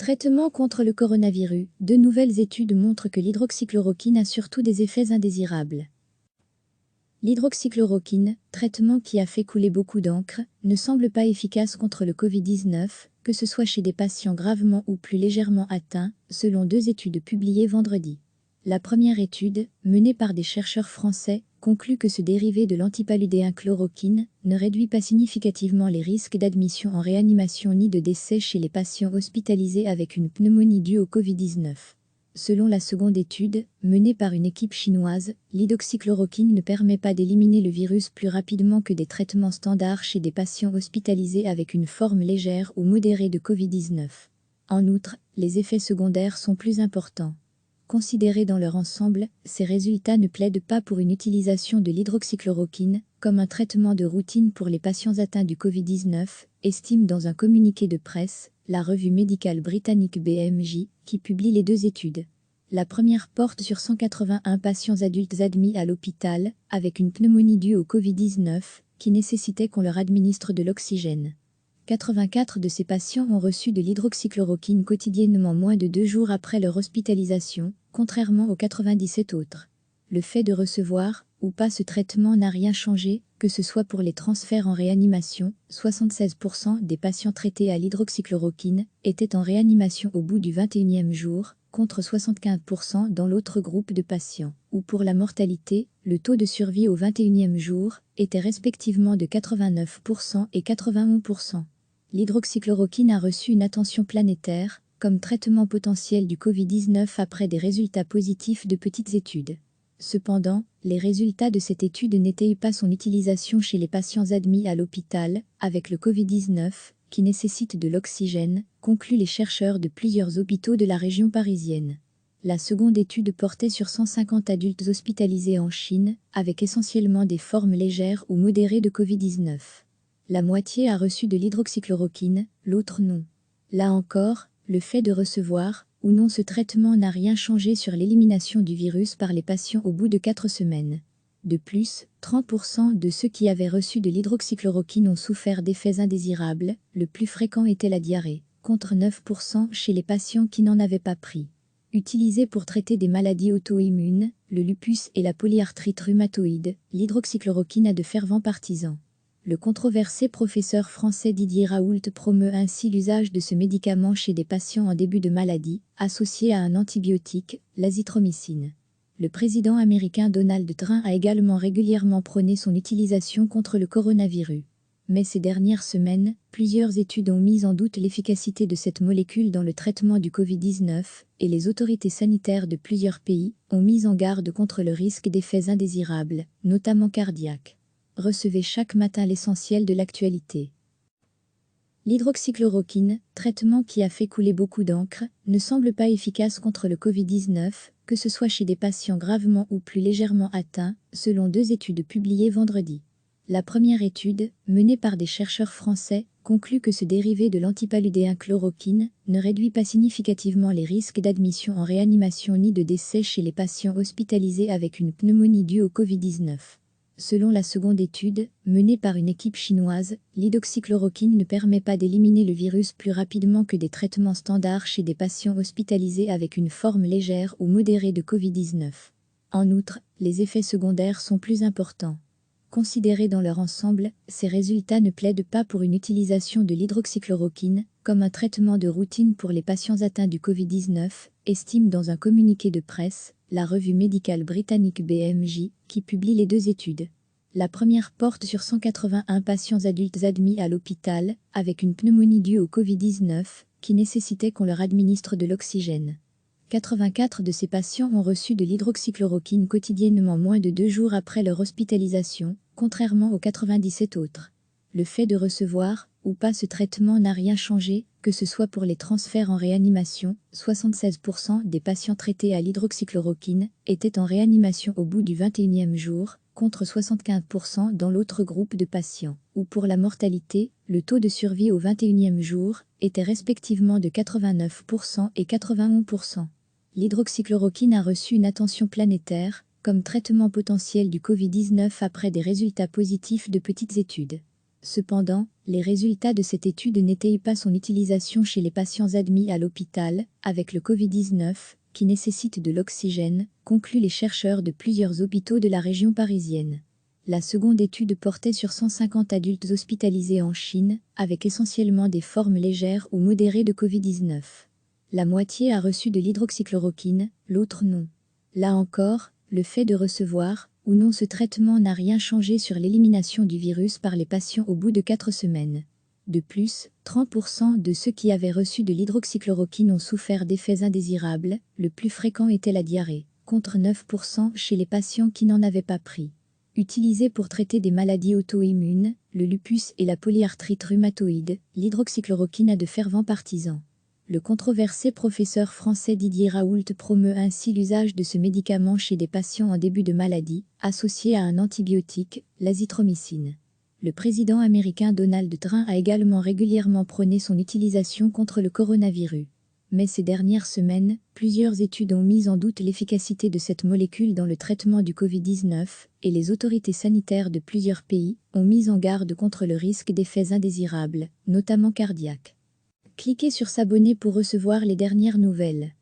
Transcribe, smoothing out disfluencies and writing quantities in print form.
Traitement contre le coronavirus. De nouvelles études montrent que l'hydroxychloroquine a surtout des effets indésirables. L'hydroxychloroquine, traitement qui a fait couler beaucoup d'encre, ne semble pas efficace contre le Covid-19, que ce soit chez des patients gravement ou plus légèrement atteints, selon deux études publiées vendredi. La première étude, menée par des chercheurs français, conclut que ce dérivé de l'antipaludéen chloroquine ne réduit pas significativement les risques d'admission en réanimation ni de décès chez les patients hospitalisés avec une pneumonie due au Covid-19. Selon la seconde étude, menée par une équipe chinoise, l'hydroxychloroquine ne permet pas d'éliminer le virus plus rapidement que des traitements standards chez des patients hospitalisés avec une forme légère ou modérée de Covid-19. En outre, les effets secondaires sont plus importants. Considérés dans leur ensemble, ces résultats ne plaident pas pour une utilisation de l'hydroxychloroquine comme un traitement de routine pour les patients atteints du Covid-19, estime dans un communiqué de presse la revue médicale britannique BMJ, qui publie les deux études. La première porte sur 181 patients adultes admis à l'hôpital avec une pneumonie due au Covid-19 qui nécessitait qu'on leur administre de l'oxygène. 84 de ces patients ont reçu de l'hydroxychloroquine quotidiennement moins de 2 jours après leur hospitalisation, contrairement aux 97 autres. Le fait de recevoir ou pas ce traitement n'a rien changé, que ce soit pour les transferts en réanimation. 76% des patients traités à l'hydroxychloroquine étaient en réanimation au bout du 21e jour, contre 75% dans l'autre groupe de patients, ou pour la mortalité, le taux de survie au 21e jour était respectivement de 89% et 91%. L'hydroxychloroquine a reçu une attention planétaire, comme traitement potentiel du Covid-19 après des résultats positifs de petites études. Cependant, les résultats de cette étude n'étayent pas son utilisation chez les patients admis à l'hôpital avec le Covid-19, qui nécessitent de l'oxygène, concluent les chercheurs de plusieurs hôpitaux de la région parisienne. La seconde étude portait sur 150 adultes hospitalisés en Chine, avec essentiellement des formes légères ou modérées de Covid-19. La moitié a reçu de l'hydroxychloroquine, l'autre non. Là encore, le fait de recevoir ou non ce traitement n'a rien changé sur l'élimination du virus par les patients au bout de 4 semaines. De plus, 30% de ceux qui avaient reçu de l'hydroxychloroquine ont souffert d'effets indésirables, le plus fréquent était la diarrhée, contre 9% chez les patients qui n'en avaient pas pris. Utilisée pour traiter des maladies auto-immunes, le lupus et la polyarthrite rhumatoïde, l'hydroxychloroquine a de fervents partisans. Le controversé professeur français Didier Raoult promeut ainsi l'usage de ce médicament chez des patients en début de maladie, associé à un antibiotique, l'azithromycine. Le président américain Donald Trump a également régulièrement prôné son utilisation contre le coronavirus. Mais ces dernières semaines, plusieurs études ont mis en doute l'efficacité de cette molécule dans le traitement du Covid-19, et les autorités sanitaires de plusieurs pays ont mis en garde contre le risque d'effets indésirables, notamment cardiaques. Recevez chaque matin l'essentiel de l'actualité. L'hydroxychloroquine, traitement qui a fait couler beaucoup d'encre, ne semble pas efficace contre le Covid-19, que ce soit chez des patients gravement ou plus légèrement atteints, selon deux études publiées vendredi. La première étude, menée par des chercheurs français, conclut que ce dérivé de l'antipaludéen chloroquine ne réduit pas significativement les risques d'admission en réanimation ni de décès chez les patients hospitalisés avec une pneumonie due au Covid-19. Selon la seconde étude, menée par une équipe chinoise, l'hydroxychloroquine ne permet pas d'éliminer le virus plus rapidement que des traitements standards chez des patients hospitalisés avec une forme légère ou modérée de Covid-19. En outre, les effets secondaires sont plus importants. Considérés dans leur ensemble, ces résultats ne plaident pas pour une utilisation de l'hydroxychloroquine comme un traitement de routine pour les patients atteints du Covid-19, estime dans un communiqué de presse la revue médicale britannique BMJ, qui publie les deux études. La première porte sur 181 patients adultes admis à l'hôpital avec une pneumonie due au Covid-19 qui nécessitait qu'on leur administre de l'oxygène. 84 de ces patients ont reçu de l'hydroxychloroquine quotidiennement moins de 2 jours après leur hospitalisation, contrairement aux 97 autres. Le fait de recevoir ou pas ce traitement n'a rien changé, que ce soit pour les transferts en réanimation. 76% des patients traités à l'hydroxychloroquine étaient en réanimation au bout du 21e jour, contre 75% dans l'autre groupe de patients, ou pour la mortalité, le taux de survie au 21e jour était respectivement de 89% et 91%. L'hydroxychloroquine a reçu une attention planétaire, comme traitement potentiel du Covid-19 après des résultats positifs de petites études. Cependant, les résultats de cette étude n'étayent pas son utilisation chez les patients admis à l'hôpital, avec le Covid-19, qui nécessite de l'oxygène, concluent les chercheurs de plusieurs hôpitaux de la région parisienne. La seconde étude portait sur 150 adultes hospitalisés en Chine, avec essentiellement des formes légères ou modérées de Covid-19. La moitié a reçu de l'hydroxychloroquine, l'autre non. Là encore, le fait de recevoir ou non ce traitement n'a rien changé sur l'élimination du virus par les patients au bout de 4 semaines. De plus, 30% de ceux qui avaient reçu de l'hydroxychloroquine ont souffert d'effets indésirables, le plus fréquent était la diarrhée, contre 9% chez les patients qui n'en avaient pas pris. Utilisée pour traiter des maladies auto-immunes, le lupus et la polyarthrite rhumatoïde, l'hydroxychloroquine a de fervents partisans. Le controversé professeur français Didier Raoult promeut ainsi l'usage de ce médicament chez des patients en début de maladie, associé à un antibiotique, l'azithromycine. Le président américain Donald Trump a également régulièrement prôné son utilisation contre le coronavirus. Mais ces dernières semaines, plusieurs études ont mis en doute l'efficacité de cette molécule dans le traitement du Covid-19, et les autorités sanitaires de plusieurs pays ont mis en garde contre le risque d'effets indésirables, notamment cardiaques. Cliquez sur s'abonner pour recevoir les dernières nouvelles.